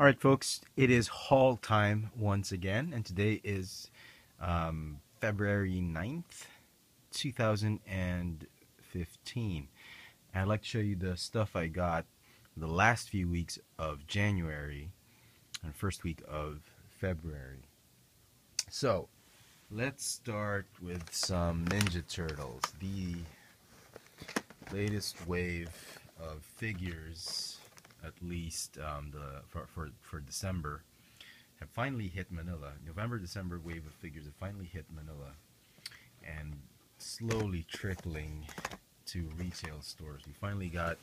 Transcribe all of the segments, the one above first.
Alright folks, it is haul time once again, and today is February 9th, 2015. And I'd like to show you the stuff I got the last few weeks of January and first week of February. So, let's start with some Ninja Turtles. The latest wave of figures, at least for December, have finally hit Manila. November-December wave of figures have finally hit Manila and slowly trickling to retail stores. We finally got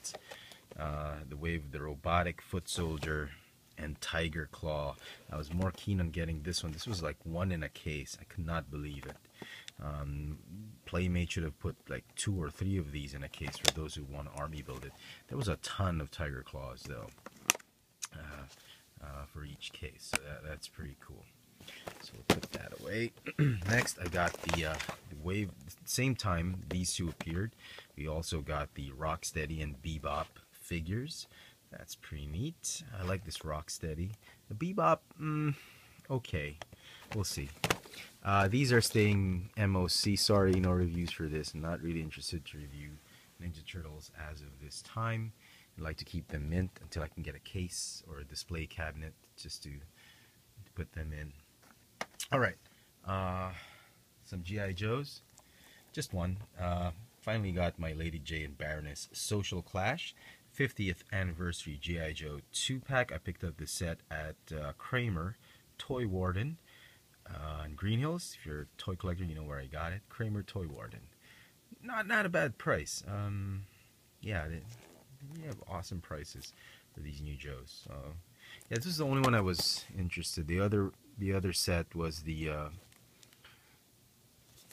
the wave of the robotic foot soldier and tiger claw. I was more keen on getting this one. This was like one in a case. I could not believe it. Playmate should have put like 2 or 3 of these in a case for those who want to army build it. There was a ton of tiger claws though for each case, so that's pretty cool. So we'll put that away. Next, I got the wave. Same time these two appeared, we also got the Rocksteady and Bebop figures. That's pretty neat. I like this Rocksteady. The Bebop, okay, we'll see. These are staying MOC. Sorry, no reviews for this. I'm not really interested to review Ninja Turtles as of this time. I'd like to keep them mint until I can get a case or a display cabinet just to put them in. Alright, some G.I. Joes. Just one. Finally got my Lady J and Baroness Social Clash 50th Anniversary G.I. Joe 2-pack. I picked up this set at Kramer Toy Warden in Green Hills. If you're a toy collector, you know where I got it. Kramer Toy Warden. Not a bad price. Yeah, they have awesome prices for these new Joes. So, yeah, this is the only one I was interested. The other set was the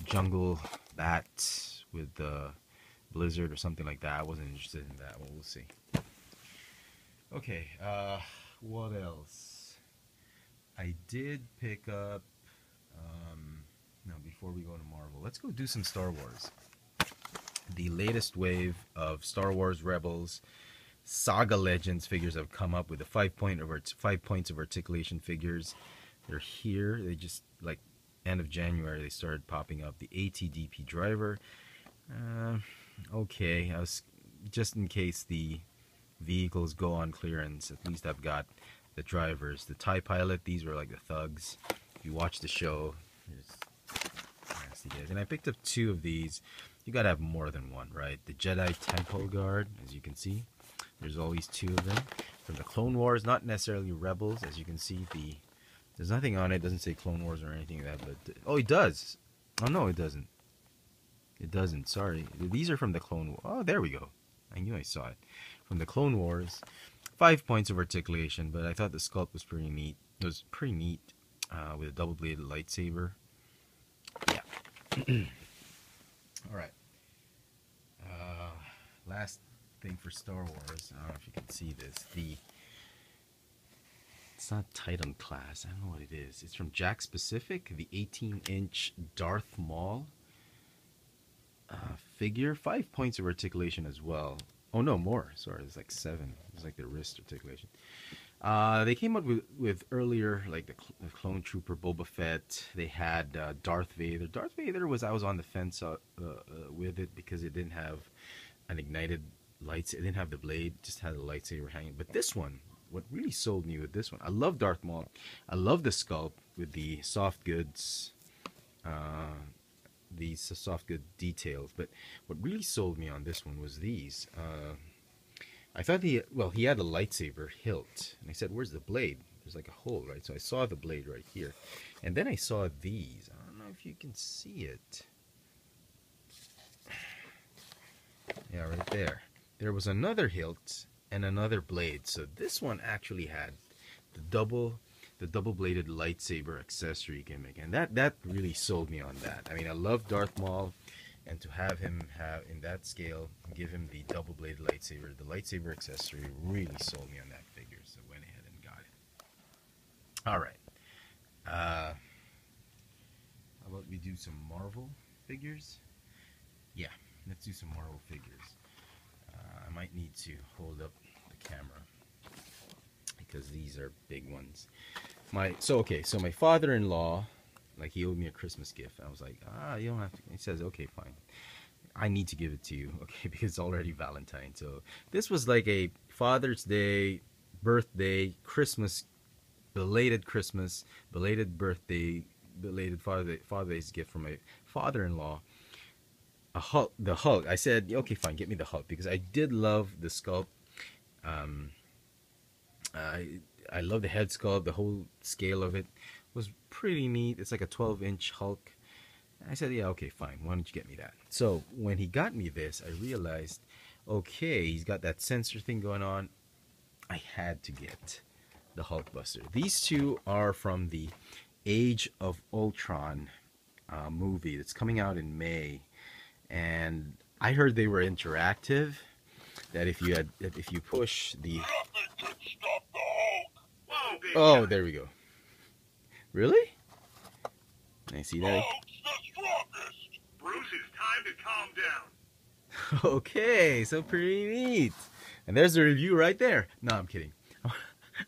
Jungle Bat with the Blizzard or something like that. I wasn't interested in that one. We'll see. Okay, what else? I did pick up. Now, before we go to Marvel, let's go do some Star Wars. The latest wave of Star Wars Rebels Saga Legends figures have come up with the 5 points of articulation figures. They're here. They just, like, end of January, they started popping up. The ATDP driver. Okay, I was, just in case the vehicles go on clearance, at least I've got the drivers. The TIE Pilot, these were like the thugs. If you watch the show, there's nasty guys. And I picked up 2 of these. You gotta have more than one, right? The Jedi Temple Guard, as you can see. There's always 2 of them. From the Clone Wars, not necessarily Rebels, as you can see. There's nothing on it. It doesn't say Clone Wars or anything like that, but oh, it does. Oh no, it doesn't. It doesn't. Sorry. These are from the Clone Wars. Oh, there we go. I knew I saw it. From the Clone Wars, 5 points of articulation, but I thought the sculpt was pretty neat. It was pretty neat with a double-bladed lightsaber. Yeah. All right. Last thing for Star Wars. I don't know if you can see this. It's not Titan class. I don't know what it is. It's from Jakks Pacific. The 18-inch Darth Maul figure. 5 points of articulation as well. Oh no, more. Sorry, it's like 7. It's like the wrist articulation. They came up with earlier, like the Clone Trooper, Boba Fett. They had Darth Vader. Darth Vader I was on the fence with it because it didn't have an ignited lights. It didn't have the blade. Just had a lightsaber hanging. But this one, what really sold me with this one, I love Darth Maul. I love the sculpt with the soft goods. These soft good details, but what really sold me on this one was these. I thought he had a lightsaber hilt, and I said, "Where's the blade?" There's like a hole, right? So I saw the blade right here, and then I saw these. I don't know if you can see it. Yeah, right there. There was another hilt and another blade. So this one actually had the double-bladed lightsaber accessory gimmick, and that really sold me on that. I mean, I love Darth Maul, and to have him in that scale, give him the double-bladed lightsaber, the lightsaber accessory really sold me on that figure. So I went ahead and got it. All right. How about we do some Marvel figures? Yeah, let's do some Marvel figures. I might need to hold up the camera because these are big ones. So my father-in-law, like, he owed me a Christmas gift. I was like, you don't have to. He says, okay, fine. I need to give it to you, okay, because it's already Valentine. So this was like a Father's Day, birthday, Christmas, belated birthday, belated Father's gift from my father-in-law. The Hulk. I said, okay, fine, get me the Hulk, because I did love the sculpt. I love the head sculpt. The whole scale of it was pretty neat. It's like a 12-inch Hulk. I said, yeah, okay, fine. Why don't you get me that? So when he got me this, I realized, okay, he's got that sensor thing going on. I had to get the Hulkbuster. These two are from the Age of Ultron movie that's coming out in May, and I heard they were interactive. That if you push the oh, there we go. Really? I see that. Bruce, it's time to calm down. Okay, so pretty neat. And there's the review right there. No, I'm kidding.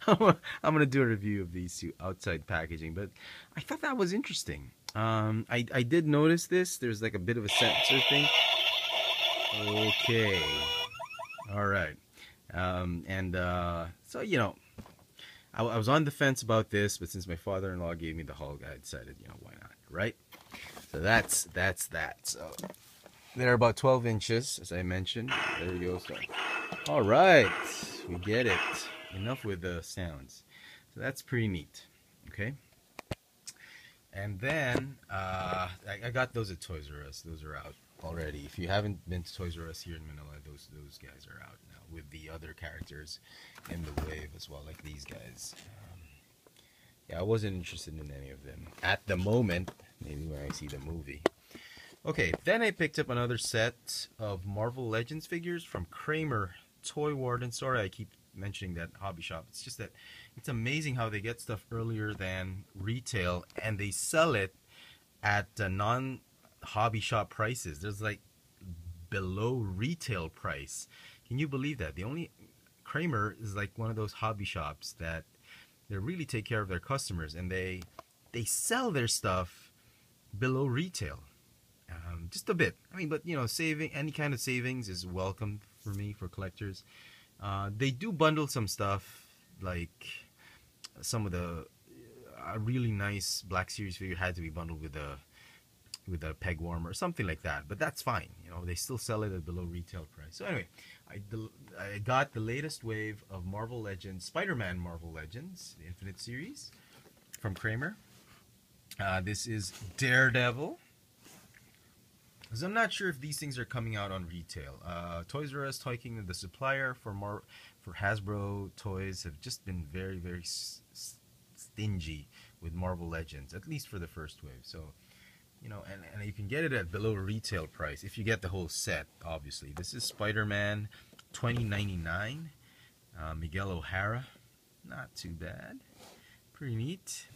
I'm gonna do a review of these two outside packaging, but I thought that was interesting. I did notice this. There's like a bit of a sensor thing. Okay. All right. So, you know, I was on the fence about this, but since my father-in-law gave me the Hulk, I decided, you know, why not, right? So that's that. So they're about 12 inches, as I mentioned. There we go. So, all right, we get it. Enough with the sounds. So that's pretty neat. Okay. And then I got those at Toys R Us. Those are out already. If you haven't been to Toys R Us here in Manila, those guys are out now with the other characters in the wave as well, like these guys. Yeah, I wasn't interested in any of them at the moment. Maybe when I see the movie. Okay, then I picked up another set of Marvel Legends figures from Kramer Toy Warden. Sorry, I keep mentioning that hobby shop. It's just that it's amazing how they get stuff earlier than retail and they sell it at non-hobby shop prices. There's like below retail price. Can you believe that? The only Kramer is like one of those hobby shops that they really take care of their customers, and they sell their stuff below retail. Just a bit. I mean, but you know, saving any kind of savings is welcome for me, for collectors. They do bundle some stuff, like some of the really nice Black Series figure had to be bundled with a peg warmer or something like that. But that's fine. You know, they still sell it at below retail price. So anyway, I got the latest wave of Marvel Legends, SpiderMan Marvel Legends, the Infinite Series from Kramer. This is Daredevil. Because I'm not sure if these things are coming out on retail. Toys R Us, Toy Kingdom, the supplier for Hasbro toys have just been very, very stingy with Marvel Legends, at least for the first wave. So, you know, and you can get it at below retail price if you get the whole set, obviously. This is Spider-Man 2099, Miguel O'Hara. Not too bad. Pretty neat.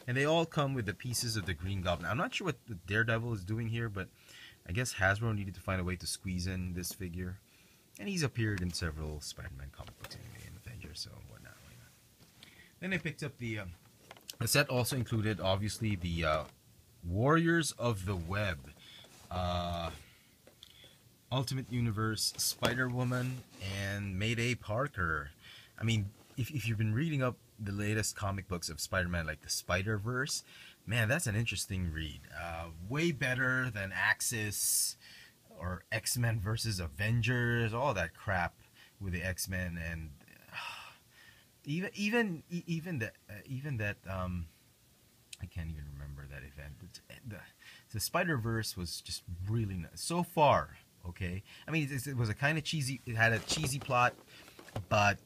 And they all come with the pieces of the Green Goblin. I'm not sure what the Daredevil is doing here, but I guess Hasbro needed to find a way to squeeze in this figure. And he's appeared in several Spider-Man comic books anyway, and Avengers, so whatnot, why not. Then I picked up the set also included, obviously, the Warriors of the Web. Ultimate Universe, Spider-Woman, and Mayday Parker. I mean, if you've been reading up the latest comic books of Spider-Man, like the Spider-Verse, man, that's an interesting read. Way better than Axis or X-Men versus Avengers, all that crap with the X-Men, and even that I can't even remember that event. The Spider-Verse was just really nice so far. Okay, I mean it was a kind of cheesy. It had a cheesy plot, but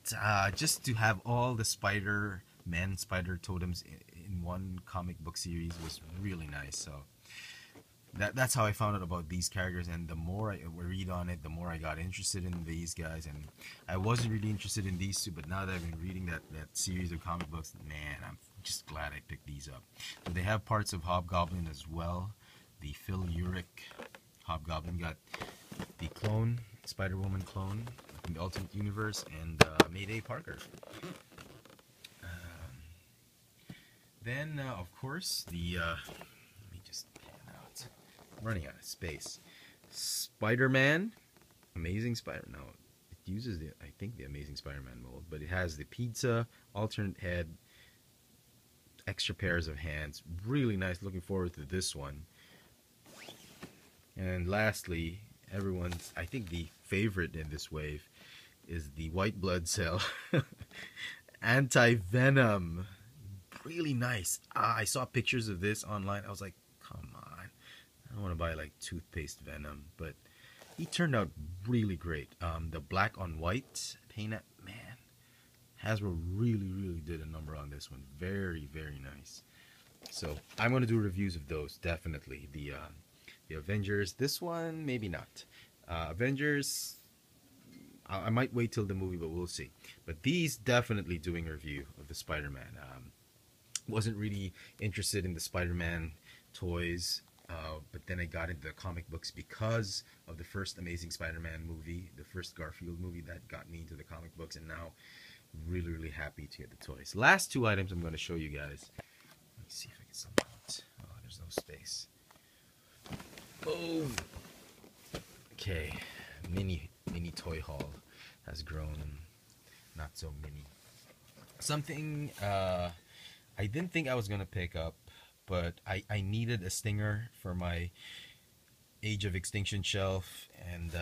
just to have all the Spider-Man, Spider Totems in one comic book series was really nice. So that's how I found out about these characters, and the more I read on it, the more I got interested in these guys. And I wasn't really interested in these two, but now that I've been reading that series of comic books, man, I'm just glad I picked these up. So they have parts of Hobgoblin as well. The Phil Urich Hobgoblin, got the clone, Spider-Woman clone in the Ultimate Universe, and Mayday Parker. Then, of course, let me just pan out. I'm running out of space. SpiderMan, Amazing Spider. No, it uses I think the Amazing Spider-Man mold, but it has the pizza, alternate head, extra pairs of hands. Really nice. Looking forward to this one. And lastly, everyone's, I think the favorite in this wave is the white blood cell anti-venom. Really nice. I saw pictures of this online. I was like, come on. I don't want to buy like toothpaste venom, but he turned out really great. The black on white paint, man, Hasbro really did a number on this one. Very nice. So I'm going to do reviews of those, definitely. The Avengers, this one maybe not. Avengers, I might wait till the movie, but we'll see. But these, definitely doing a review of the Spider-Man. Wasn't really interested in the Spider-Man toys, but then I got into the comic books because of the first Amazing Spider-Man movie, the first Garfield movie. That got me into the comic books, and now really happy to get the toys. Last two items I'm going to show you guys. Let me see if I can sum out. Oh, there's no space. Boom. Okay, mini toy haul has grown not so mini. Something I didn't think I was gonna pick up, but I needed a stinger for my Age of Extinction shelf, and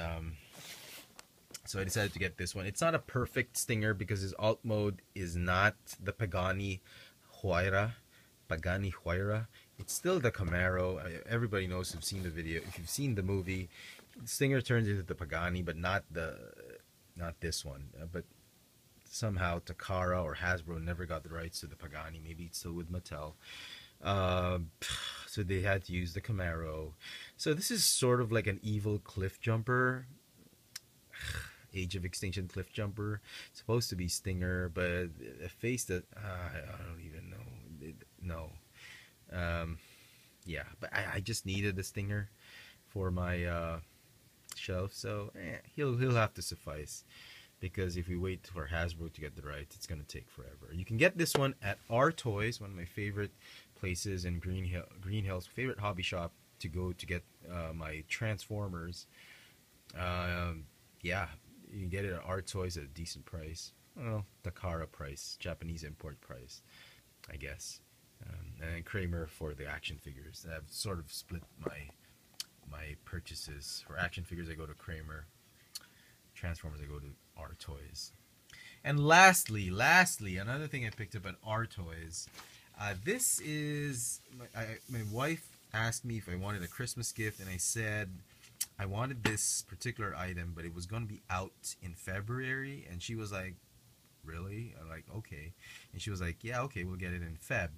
so I decided to get this one. It's not a perfect stinger because his alt mode is not the Pagani Huayra. It's still the Camaro. Everybody knows who've seen the video. If you've seen the movie, Stinger turns into the Pagani, but not this one. But somehow Takara or Hasbro never got the rights to the Pagani. Maybe it's still with Mattel. So they had to use the Camaro. So this is sort of like an evil cliff jumper. Age of Extinction cliff jumper. It's supposed to be Stinger, but a face that I don't even know. No. Yeah, but I just needed a Stinger for my shelf, so he'll have to suffice, because if we wait for Hasbro to get the rights, it's gonna take forever. You can get this one at R Toys, one of my favorite places in Green Hills, favorite hobby shop to go to get my Transformers. Yeah, you can get it at R Toys at a decent price. Well, Takara price, Japanese import price, I guess. And then Kramer for the action figures. I've sort of split my purchases. For action figures, I go to Kramer. Transformers, I go to R Toys. And lastly, another thing I picked up at R Toys. This is my wife asked me if I wanted a Christmas gift, and I said I wanted this particular item, but it was going to be out in February, and she was like, "Really?" I'm like, "Okay," and she was like, "Yeah, okay, we'll get it in Feb."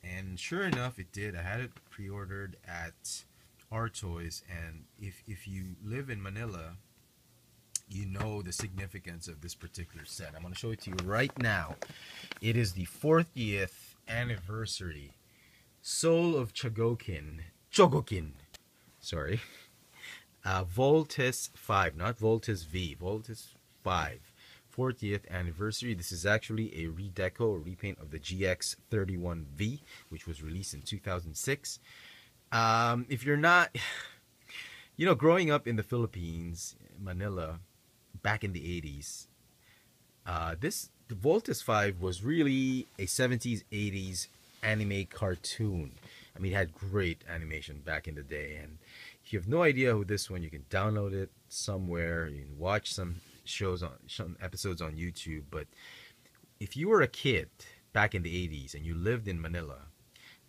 And sure enough, it did. I had it pre-ordered at R Toys, and if you live in Manila, you know the significance of this particular set. I'm going to show it to you right now. It is the 40th anniversary Soul of Chogokin, sorry, Voltes 5, not Voltes V, Voltes 5. 40th anniversary. This is actually a redeco or repaint of the GX31V, which was released in 2006. If you're not, growing up in the Philippines, Manila, back in the 80s, the Voltes 5 was really a 70s, 80s anime cartoon. I mean, it had great animation back in the day, and if you have no idea who this one, you can download it somewhere. You can watch some episodes on YouTube. But if you were a kid back in the 80s and you lived in Manila,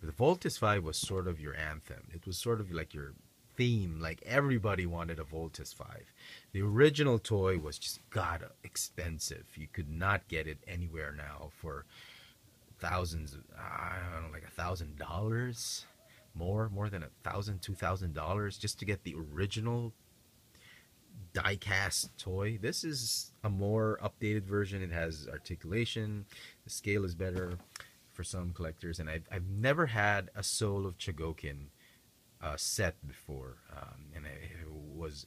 the Voltes 5 was sort of your anthem. It was sort of like your theme. Like, everybody wanted a Voltes 5. The original toy was just expensive. You could not get it anywhere now for thousands. I don't know, like $1,000 more than $1,000, $2,000 just to get the original die-cast toy. This is a more updated version. It has articulation. The scale is better for some collectors, and I've never had a Soul of Chogokin set before, and it was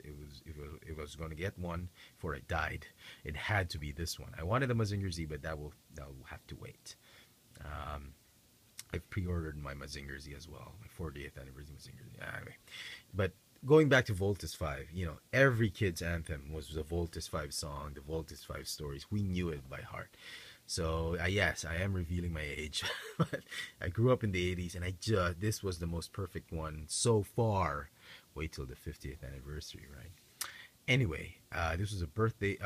going to get one before I died. It had to be this one. I wanted a Mazinger Z, but that will have to wait. I've pre-ordered my Mazinger Z as well, my 40th anniversary Mazinger Z. Anyway, but going back to Voltus 5, you know, every kid's anthem was the Voltus 5 song, the Voltus 5 stories. We knew it by heart. So yes, I am revealing my age, but I grew up in the 80s, and this was the most perfect one so far. Wait till the 50th anniversary, right? Anyway, this was a birthday,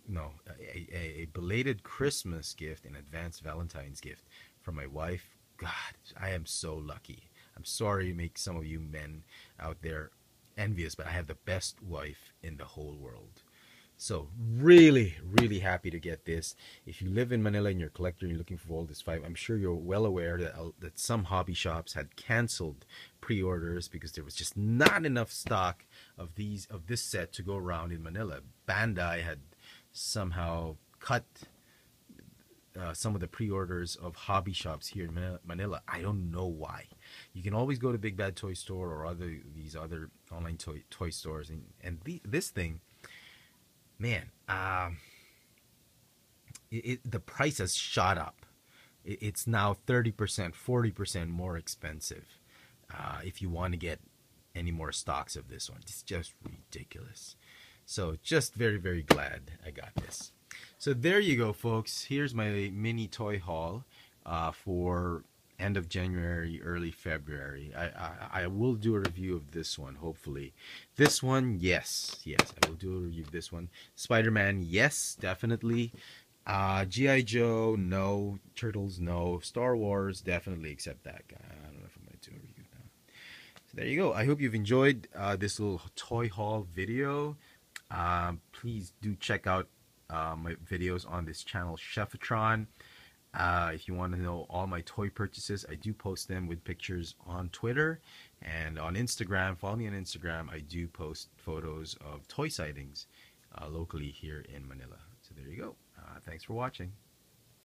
no, a belated Christmas gift, an advanced Valentine's gift from my wife. God, I am so lucky. I'm sorry to make some of you men out there envious, but I have the best wife in the whole world. So really, really happy to get this. If you live in Manila and you're a collector and you're looking for Voltus 5, I'm sure you're well aware that some hobby shops had canceled pre-orders because there was just not enough stock of this set to go around in Manila. Bandai had somehow cut some of the pre-orders of hobby shops here in Manila. I don't know why. You can always go to Big Bad Toy Store or these other online toy stores, and this thing, man, the price has shot up. It's now 30%, 40% more expensive if you want to get any more stocks of this one. It's just ridiculous. So just very, very glad I got this. So there you go, folks. Here's my mini toy haul for end of January, early February. I will do a review of this one, hopefully. This one, yes, I will do a review of this one. SpiderMan, yes, definitely. G.I. Joe, no. Turtles, no. Star Wars, definitely, except that guy. I don't know if I'm going to do a review now. So there you go. I hope you've enjoyed this little toy haul video. Please do check out my videos on this channel, Chefatron. If you want to know all my toy purchases, I do post them with pictures on Twitter and on Instagram. Follow me on Instagram. I do post photos of toy sightings locally here in Manila. So there you go. Thanks for watching.